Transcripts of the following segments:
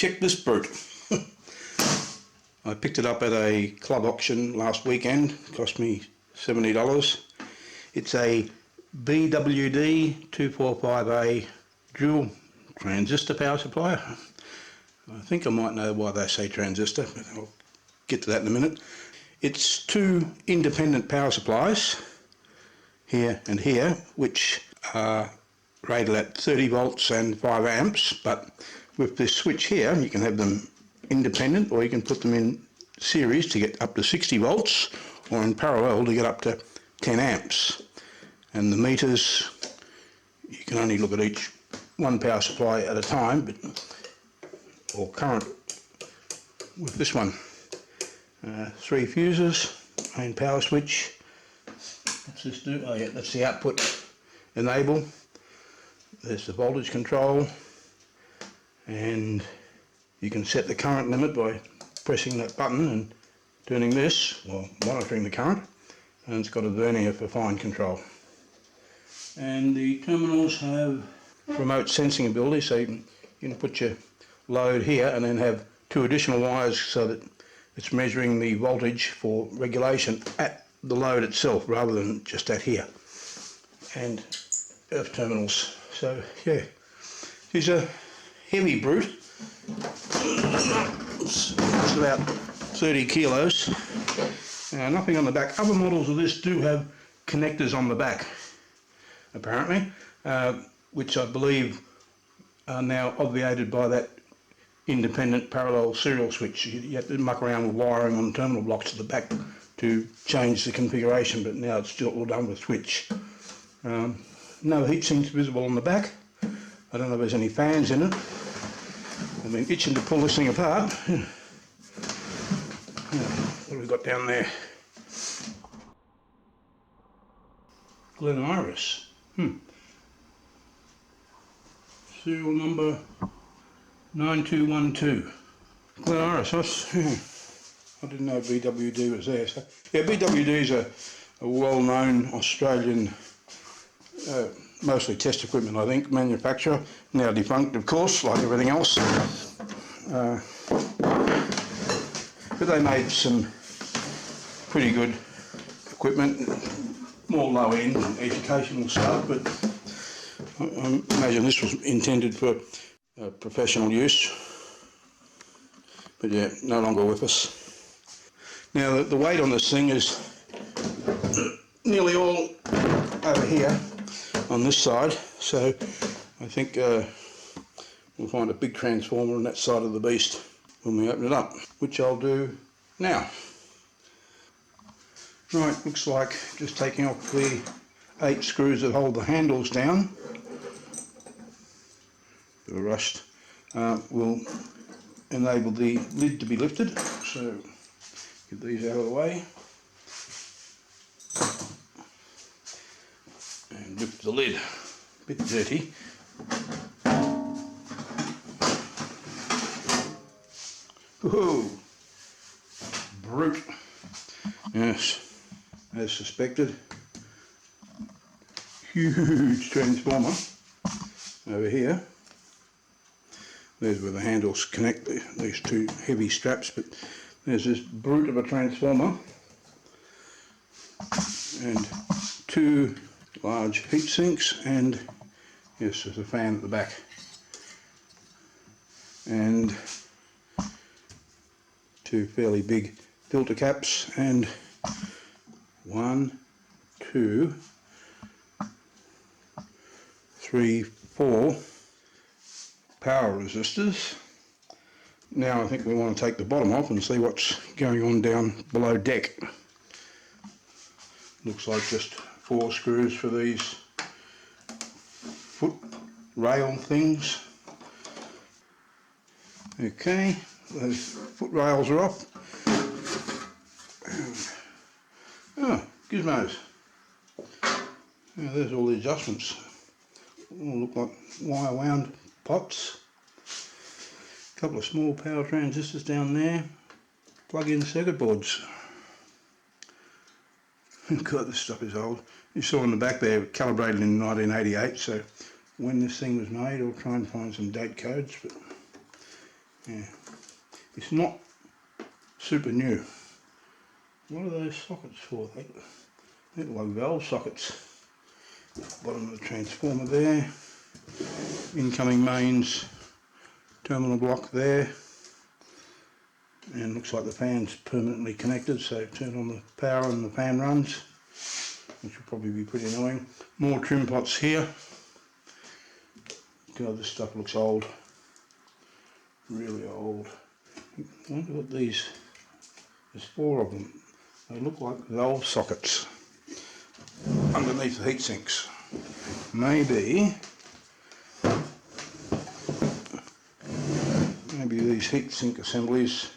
check this brute. I picked it up at a club auction last weekend. It cost me $70. It's a BWD 245A dual transistor power supply. I think I might know why they say transistor, but I'll get to that in a minute. It's two independent power supplies, here and here, which are rated at 30 volts and 5 amps, but with this switch here you can have them independent, or you can put them in series to get up to 60 volts, or in parallel to get up to 10 amps. And the meters, you can only look at each one power supply at a time, or current with this one. 3 fuses, main power switch. What's this do? Oh yeah, that's the output enable. There's the voltage control, and you can set the current limit by pressing that button and turning this, or monitoring the current, and it's got a vernier for fine control. And the terminals have remote sensing ability, so you can put your load here and then have 2 additional wires so that it's measuring the voltage for regulation at the load itself rather than just at here. And earth terminals. So yeah, it's a heavy brute. It's about 30 kilos. Nothing on the back. Other models of this do have connectors on the back, apparently, which I believe are now obviated by that independent parallel serial switch. You have to muck around with wiring on terminal blocks at the back to change the configuration, but now it's still all done with switch. No heat sinks visible on the back. I don't know if there's any fans in it. I've been itching to pull this thing apart. What have we got down there? Glen Iris. Serial number 9212. Glen Iris. I didn't know BWD was there. So yeah, BWD is a well-known Australian, mostly test equipment, I think, manufacturer. Now defunct, of course, like everything else. But they made some pretty good equipment, more low-end educational stuff, but I imagine this was intended for professional use. But yeah, no longer with us. Now the weight on this thing is nearly all over here on this side, so I think we'll find a big transformer on that side of the beast when we open it up, which I'll do now. Right, looks like just taking off the 8 screws that hold the handles down. Bit of rust will enable the lid to be lifted, so get these out of the way and lift the lid. A bit dirty. Whoa! Brute. Yes, as suspected. Huge transformer over here. There's where the handles connect these 2 heavy straps, but there's this brute of a transformer and 2 large heat sinks, and yes, there's a fan at the back, and 2 fairly big filter caps, and 1, 2, 3, 4 power resistors. Now I think we want to take the bottom off and see what's going on down below deck. Looks like just 4 screws for these foot rail things. Okay, those foot rails are off. Oh, gizmos. Now there's all the adjustments. All look like wire wound pots. A couple of small power transistors down there. Plug-in circuit boards. God, this stuff is old. You saw on the back there, calibrated in 1988, so when this thing was made, I'll try and find some date codes, but Yeah, it's not super new. What are those sockets for? They look like valve sockets. Bottom of the transformer there. Incoming mains terminal block there. And looks like the fan's permanently connected, so turn on the power and the fan runs, which will probably be pretty annoying. More trim pots here. God, this stuff looks old. Really old. I wonder what these, there's 4 of them. They look like valve sockets underneath the heat sinks. Maybe these heat sink assemblies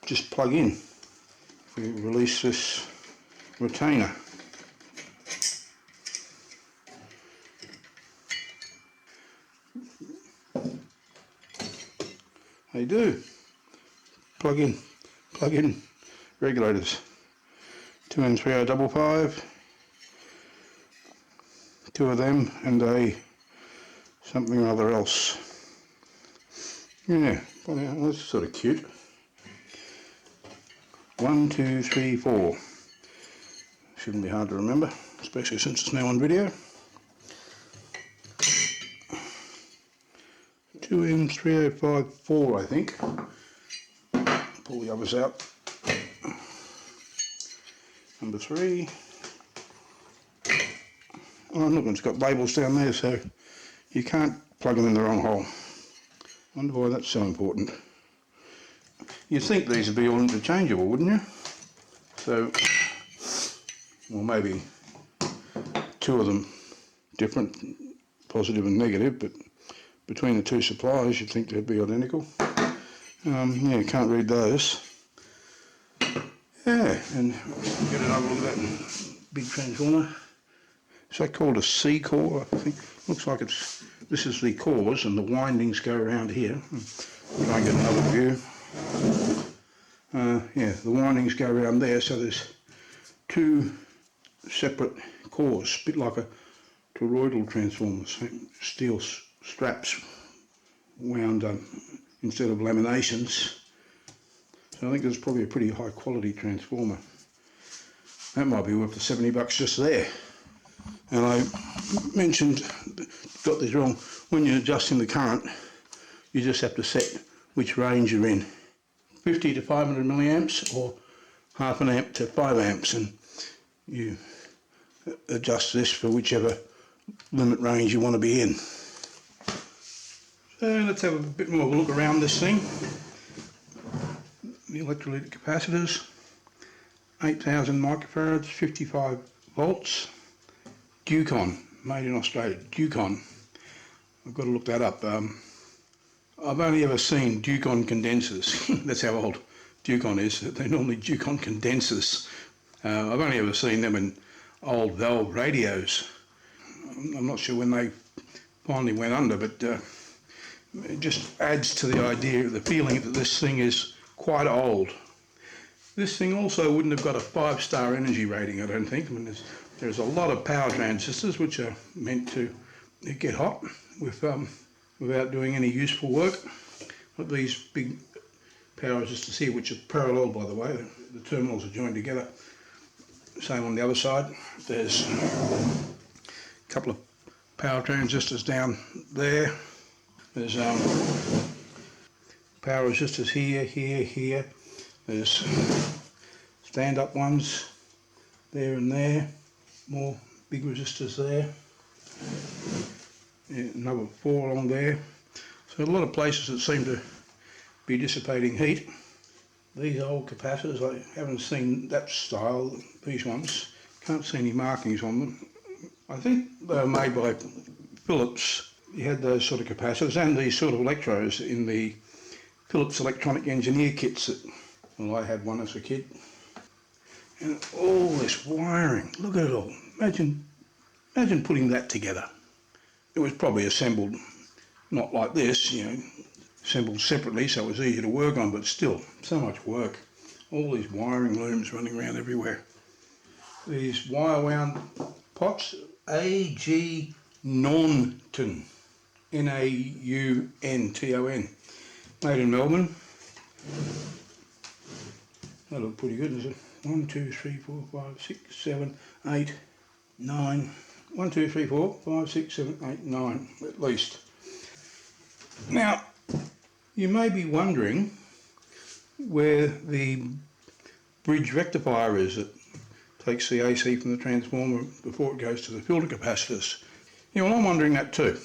just plug in if we release this retainer. They do. Plug in regulators. 2M3055, 2 of them and a something or other else. Yeah, that's sort of cute. 1, 2, 3, 4. Shouldn't be hard to remember, especially since it's now on video. 2M3054, I think. Pull the others out. Number 3. Oh, look, it's got labels down there, so you can't plug them in the wrong hole. Wonder why that's so important. You'd think these would be all interchangeable, wouldn't you? So, well, maybe 2 of them different, positive and negative, but between the 2 supplies you'd think they'd be identical. Yeah, can't read those. Yeah, and get another look at that big transformer. Is that called a C core? I think looks like this is the cores and the windings go around here. Try and get another view. Yeah, the windings go around there, so there's 2 separate cores, a bit like a toroidal transformer, steel straps wound up instead of laminations. So I think it's probably a pretty high quality transformer. That might be worth the $70 just there. And I mentioned, got this wrong, when you're adjusting the current, you just have to set which range you're in. 50 to 500 milliamps or half an amp to 5 amps, and you adjust this for whichever limit range you want to be in. So let's have a bit more of a look around this thing. The electrolytic capacitors, 8,000 microfarads, 55 volts. Ducon, made in Australia, Ducon. I've got to look that up. I've only ever seen Ducon condensers. That's how old Ducon is. They're normally Ducon condensers. I've only ever seen them in old valve radios. I'm not sure when they finally went under, but it just adds to the idea, the feeling that this thing is quite old. This thing also wouldn't have got a 5-star energy rating, I don't think. I mean, there's a lot of power transistors which are meant to get hot without doing any useful work. But these big power resistors here, which are parallel by the way, the terminals are joined together. Same on the other side. There's a couple of power transistors down there. There's power resistors here, here, here. There's stand-up ones there and there. More big resistors there. Yeah, another 4 along there. So a lot of places that seem to be dissipating heat. These old capacitors, I haven't seen that style, these ones. Can't see any markings on them. I think they were made by Philips. You had those sort of capacitors and these sort of electrodes in the Philips electronic engineer kits that, well, I had one as a kid. And all this wiring, look at it all. Imagine putting that together. It was probably assembled not like this, you know, assembled separately so it was easy to work on, but still, so much work. All these wiring looms running around everywhere. These wire wound pots, A.G. Naunton, Naunton. made in Melbourne. That look pretty good, doesn't it? 1, 2, 3, 4, 5, 6, 7, 8, 9. 1, 2, 3, 4, 5, 6, 7, 8, 9 at least. Now, you may be wondering where the bridge rectifier is that takes the AC from the transformer before it goes to the filter capacitors. Yeah, well, I'm wondering that too,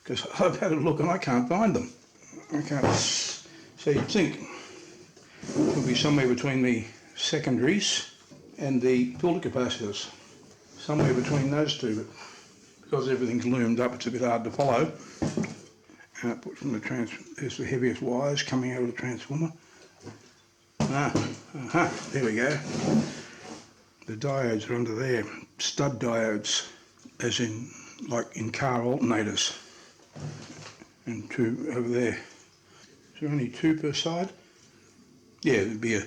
because I've had a look and I can't find them. I can't. So you'd think it would be somewhere between the secondaries and the filter capacitors, somewhere between those two, but because everything's loomed up, it's a bit hard to follow. Output from the there's the heaviest wires coming out of the transformer. There we go. The diodes are under there, stud diodes, as in like in car alternators, and 2 over there. Is there only 2 per side? Yeah, there'd be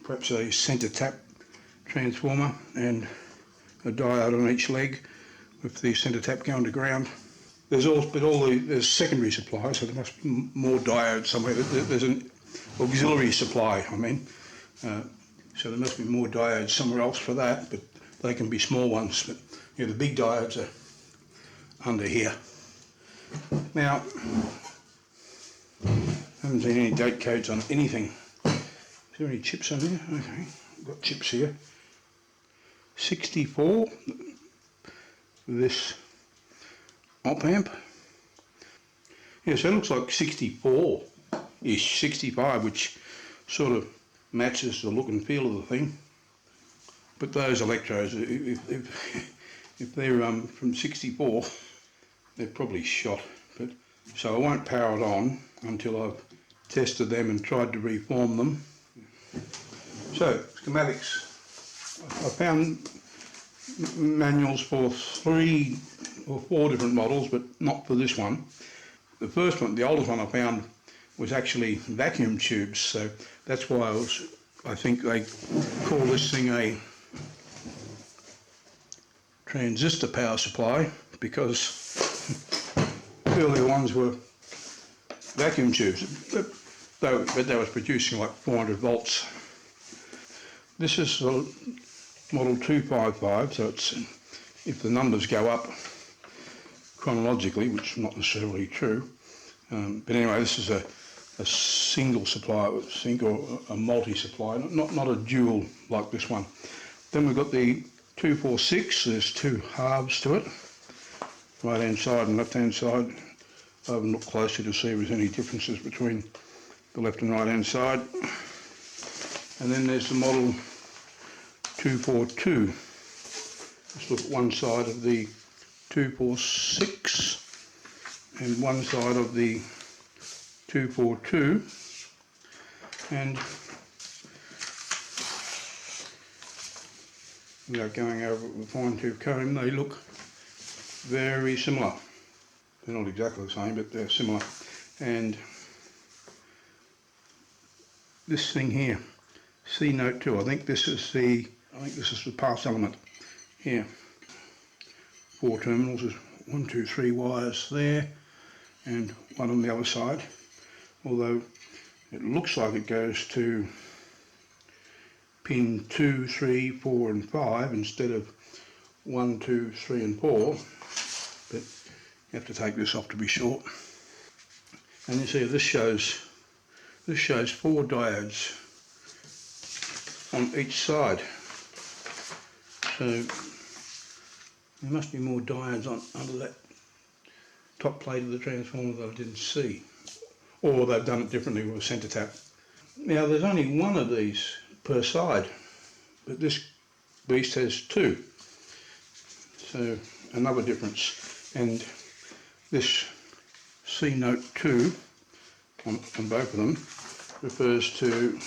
perhaps a centre tap transformer and a diode on each leg with the centre tap going to ground. There's there's secondary supply, so there must be more diodes somewhere. There's an auxiliary supply, I mean. So there must be more diodes somewhere else for that, but they can be small ones. But yeah, the big diodes are under here. Now, I haven't seen any date codes on anything. Is there any chips on here? Okay, I've got chips here. 64, this op amp. Yeah, so it looks like 64-ish, 65, which sort of matches the look and feel of the thing. But those electrodes, if they're from 64, they're probably shot. But so I won't power it on until I've tested them and tried to reform them. So, schematics. I found manuals for 3 or 4 different models, but not for this one. The first one, the oldest one I found, was actually vacuum tubes, so that's why I think they call this thing a transistor power supply, because earlier ones were vacuum tubes, but they was producing like 400 volts. This is the model 255, so it's, if the numbers go up chronologically, which is not necessarily true, but anyway, this is a single supply, or a multi-supply, not a dual like this one. Then we've got the 246, there's 2 halves to it, right hand side and left hand side. I haven't looked closely to see if there's any differences between the left and right hand side. And then there's the model 242. Let's look at one side of the 246 and one side of the 242, and without going over it with a fine tooth comb, they look very similar. They're not exactly the same, but they're similar. And this thing here, C note 2, I think this is the pass element here. 4 terminals, there's 1, 2, 3 wires there, and one on the other side. Although it looks like it goes to pin 2, 3, 4 and 5 instead of 1, 2, 3 and 4, but you have to take this off to be sure. And you see this shows 4 diodes on each side, so there must be more diodes under that top plate of the transformer that I didn't see, or they've done it differently with a centre tap. Now there's only 1 of these per side, but this beast has 2, so another difference. And this C note 2 on both of them refers to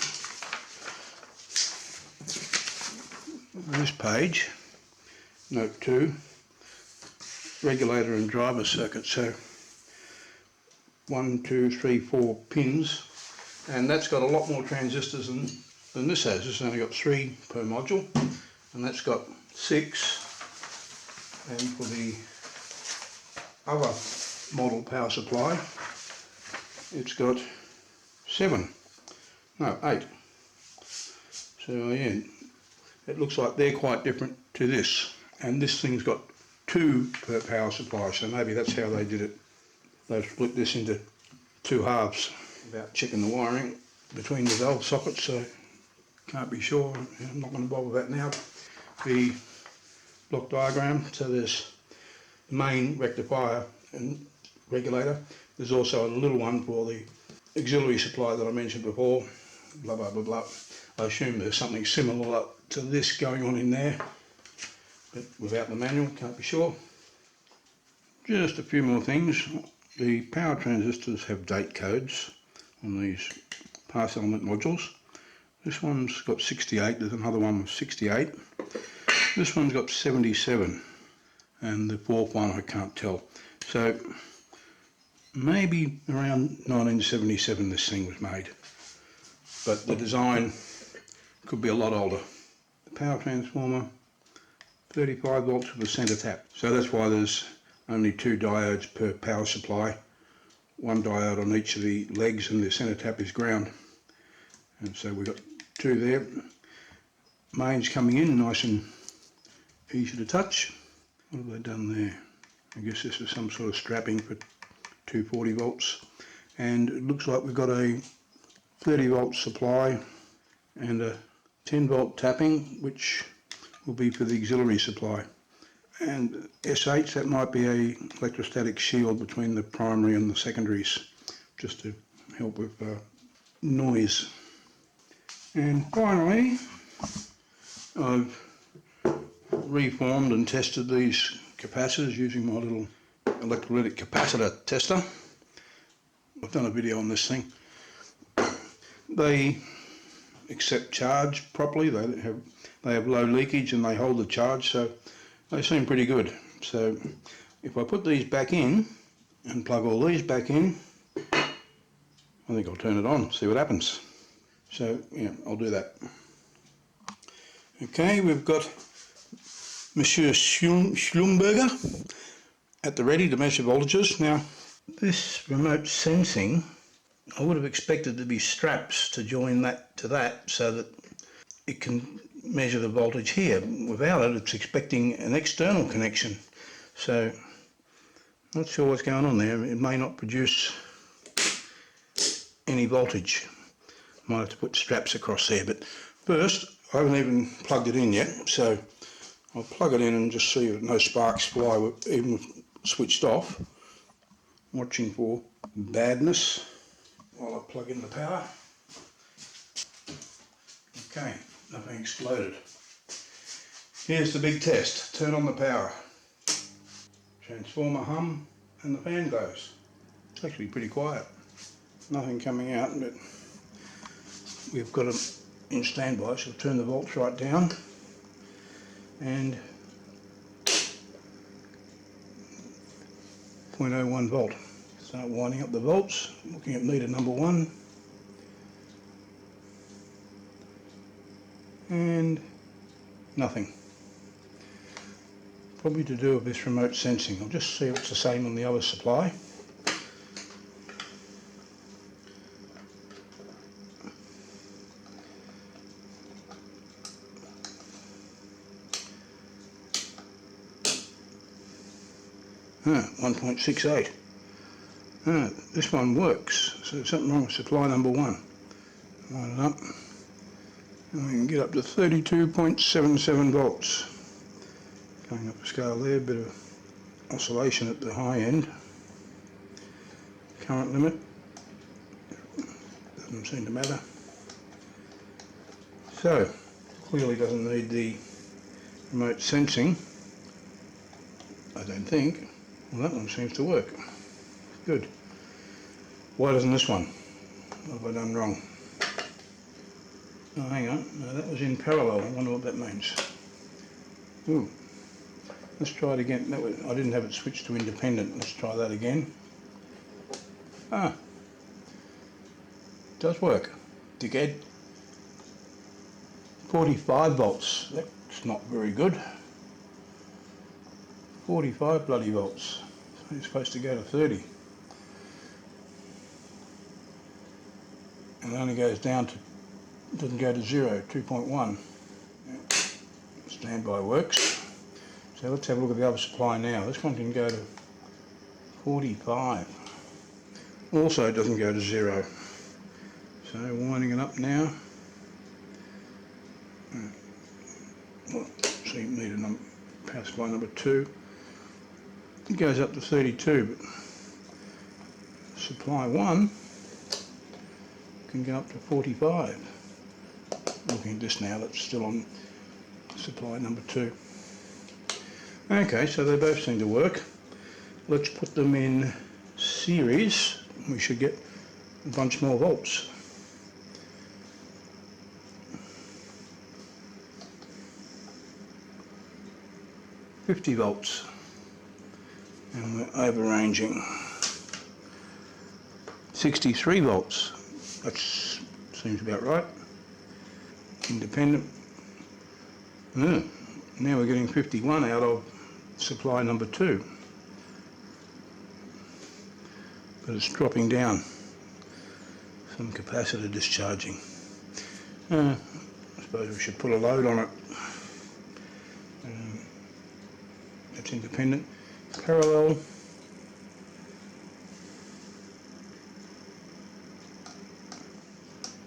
this page, note 2, regulator and driver circuit. So 1, 2, 3, 4 pins, and that's got a lot more transistors than this has. This has only got 3 per module, and that's got 6. And for the other model power supply, it's got 7, no 8. So yeah, it looks like they're quite different to this, and this thing's got 2 per power supply, so maybe that's how they did it. They've split this into 2 halves without checking the wiring between the valve sockets, so can't be sure. I'm not going to bother with that now. The block diagram, so there's the main rectifier and regulator. There's also a little one for the auxiliary supply that I mentioned before, blah blah blah blah. I assume there's something similar to this going on in there, but without the manual, can't be sure. Just a few more things. The power transistors have date codes on these pass element modules. This one's got 68, there's another one with 68. This one's got 77, and the fourth one I can't tell. So maybe around 1977 this thing was made, but the design could be a lot older. The power transformer, 35 volts with a centre tap, so that's why there's only 2 diodes per power supply, 1 diode on each of the legs, and the centre tap is ground. And so we've got 2 there. Mains coming in nice and easy to touch. What have they done there? I guess this is some sort of strapping for 240 volts. And it looks like we've got a 30 volt supply and a 10 volt tapping, which will be for the auxiliary supply. And SH, that might be a electrostatic shield between the primary and the secondaries, just to help with noise. And finally, I've reformed and tested these capacitors using my little electrolytic capacitor tester. I've done a video on this thing. They accept charge properly, they have low leakage and they hold the charge, so they seem pretty good. So if I put these back in and plug all these back in, I think I'll turn it on, see what happens. So yeah, I'll do that. Okay, we've got Monsieur Schlumberger at the ready to measure voltages. Now, this remote sensing, I would have expected to be straps to join that to that so that it can measure the voltage here. Without it, it's expecting an external connection. So, not sure what's going on there. It may not produce any voltage. Might have to put straps across there, but first, I haven't even plugged it in yet, so I'll plug it in and just see that no sparks fly even switched off. Watching for badness while I plug in the power. Okay, nothing exploded. Here's the big test. Turn on the power. Transformer hum and the fan goes. It's actually pretty quiet. Nothing coming out, but we've got it in standby, so I'll turn the volts right down and 0.01 volt. Start winding up the volts, looking at meter number 1 and nothing. Probably to do with this remote sensing. I'll just see if it's the same on the other supply. Ah, 1.68. Ah, this one works, so there's something wrong with supply number 1. Line it up, and we can get up to 32.77 volts. Going up the scale there, a bit of oscillation at the high end. Current limit, doesn't seem to matter. So, clearly doesn't need the remote sensing, I don't think. Well, that one seems to work. Good. Why doesn't this one? What have I done wrong? Oh, hang on. No, that was in parallel. I wonder what that means. Ooh. Let's try it again. I didn't have it switched to independent. Let's try that again. Ah. It does work. Dickhead. 45 volts. That's not very good. 45 bloody volts. So you're supposed to go to 30. and it only goes down to, doesn't go to 0, 2.1. Standby works. So let's have a look at the other supply now. This one can go to 45. Also doesn't go to 0. So winding it up now. See, meter number, power supply number 2. It goes up to 32, but supply 1 can go up to 45. Looking at this now, that's still on supply number 2. Okay, so they both seem to work. Let's put them in series. We should get a bunch more volts. .50 volts. And we're overranging. 63 volts. That seems about right. Independent. Now we're getting 51 out of supply number 2. But it's dropping down. Some capacitor discharging. I suppose we should put a load on it. That's independent. Parallel.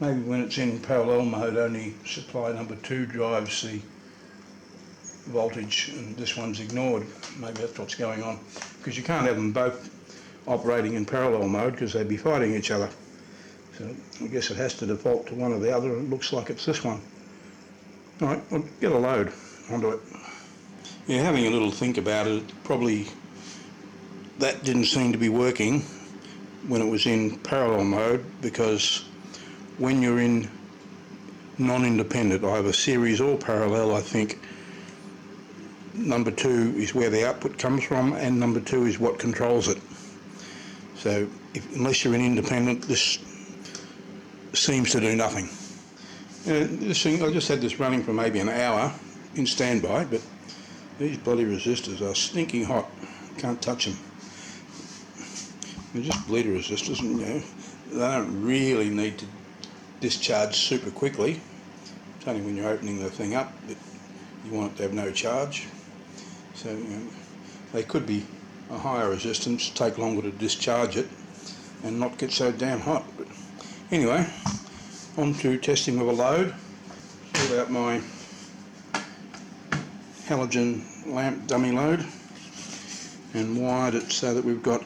Maybe when it's in parallel mode, only supply number 2 drives the voltage and this one's ignored. Maybe that's what's going on, because you can't have them both operating in parallel mode because they'd be fighting each other. So I guess it has to default to one or the other. It looks like it's this one. Alright, we'll get a load onto it. Yeah, having a little think about it, probably that didn't seem to be working when it was in parallel mode, because when you're in non-independent, either series or parallel, I think number 2 is where the output comes from, and number 2 is what controls it. So unless you're in independent, this seems to do nothing. This thing, I just had this running for maybe an hour in standby, but these bloody resistors are stinking hot. Can't touch them. They're just bleeder resistors, and they don't really need to discharge super quickly. It's only when you're opening the thing up that you want it to have no charge. So they could be a higher resistance, take longer to discharge it and not get so damn hot. But anyway, on to testing of a load. Sort out my halogen lamp dummy load and wired it so that we've got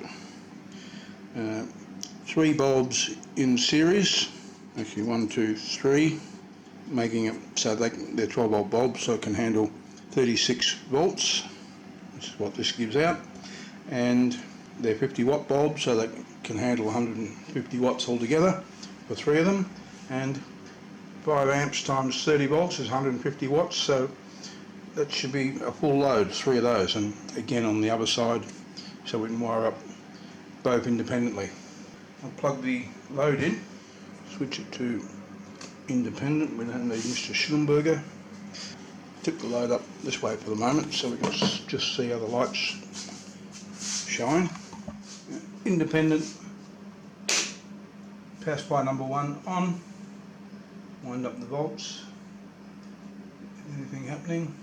3 bulbs in series, actually 1, 2, 3, making it so they're 12 volt bulbs, so it can handle 36 volts. This is what this gives out, and they're 50 watt bulbs, so they can handle 150 watts altogether for 3 of them, and 5 amps times 30 volts is 150 watts, so that should be a full load, 3 of those, and again on the other side, so we can wire up both independently. I'll plug the load in, switch it to independent. We don't need Mr. Schlumberger. Tip the load up this way for the moment so we can just see how the lights shine. Independent, power supply number 1 on. Wind up the volts. Anything happening?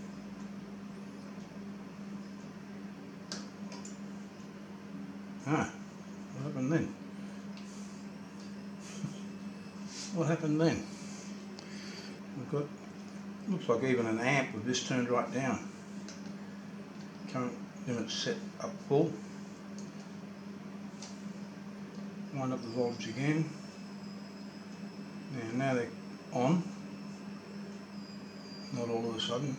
What happened then? What happened then? We've got, looks like even an amp with this turned right down. Current limit set up full. Wind up the voltage again. Now they're on. Not all of a sudden.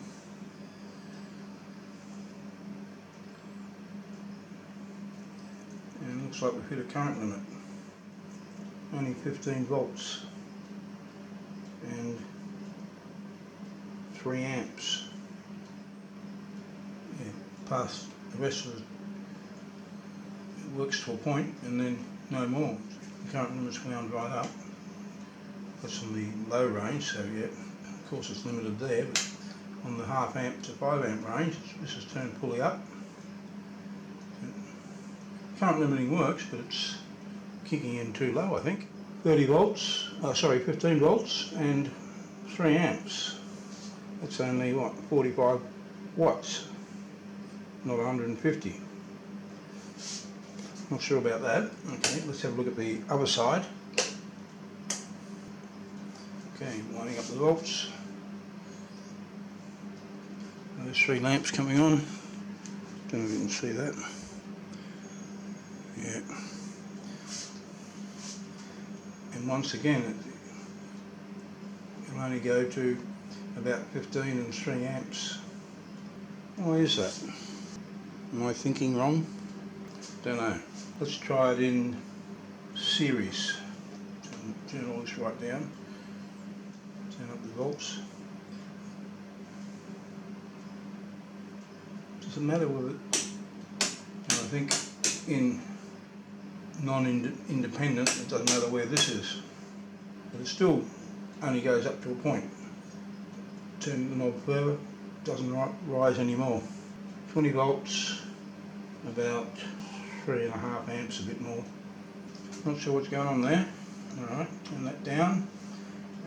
And it looks like we've hit a current limit. Only 15 volts. And 3 amps. Past the rest of it works to a point and then no more. The current limit's wound right up. That's on the low range, so yeah, of course it's limited there, but on the half amp to 5 amp range, this is turned fully up. Current limiting works, but it's kicking in too low, I think. 30 volts, 15 volts and 3 amps. That's only what, 45 watts, not 150. Not sure about that. Okay, let's have a look at the other side. Okay, winding up the volts. Those 3 lamps coming on. Don't know if you can see that. Yeah. And once again, it'll only go to about 15 and 3 amps. Why is that? Am I thinking wrong? Don't know. Let's try it in series. Turn all this right down. Turn up the volts. Doesn't matter with it. And I think in non-independent it doesn't matter where this is. But it still only goes up to a point. Turn the knob further, it doesn't rise anymore. 20 volts, about 3.5 amps, a bit more. Not sure what's going on there. Alright, turn that down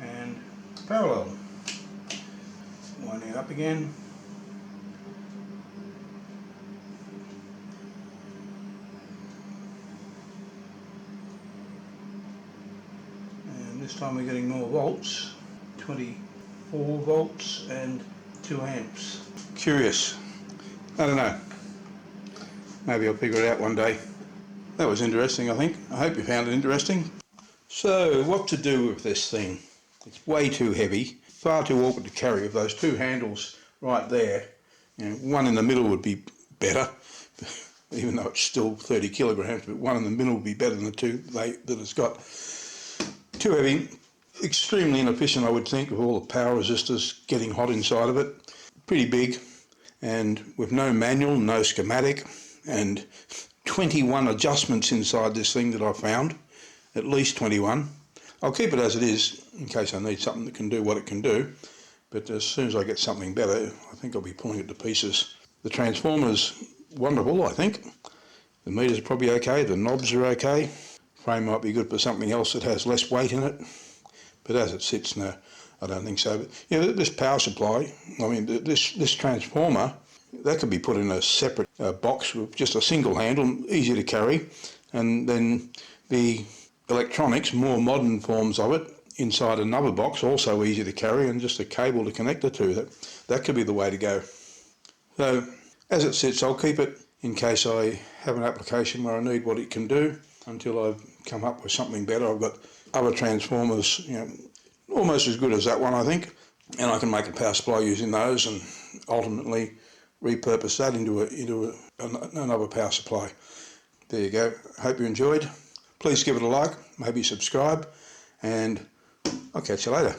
and parallel. Winding it up again. And this time we're getting more volts, 24 volts and 2 amps. Curious. I don't know. Maybe I'll figure it out one day. That was interesting, I think. I hope you found it interesting. So, what to do with this thing? It's way too heavy, far too awkward to carry with those 2 handles right there. You know, one in the middle would be better, even though it's still 30 kilograms, but one in the middle would be better than the 2 that it's got. Too heavy, extremely inefficient, I would think, with all the power resistors getting hot inside of it. Pretty big, and with no manual, no schematic, and 21 adjustments inside this thing that I found, at least 21. I'll keep it as it is in case I need something that can do what it can do, but as soon as I get something better, I think I'll be pulling it to pieces. The transformer's wonderful, I think. The meter's probably okay, the knobs are okay. Frame might be good for something else that has less weight in it, but as it sits, no, I don't think so. But you know, this power supply, I mean, this transformer, that could be put in a separate box with just a single handle, easy to carry, and then the electronics, more modern forms of it, inside another box, also easy to carry, and just a cable to connect the two. That could be the way to go. So as it sits, I'll keep it in case I have an application where I need what it can do until I've come up with something better. I've got other transformers, you know, almost as good as that one, I think, and I can make a power supply using those and ultimately repurpose that into another power supply. There you go. Hope you enjoyed. Please give it a like, maybe subscribe, and I'll catch you later.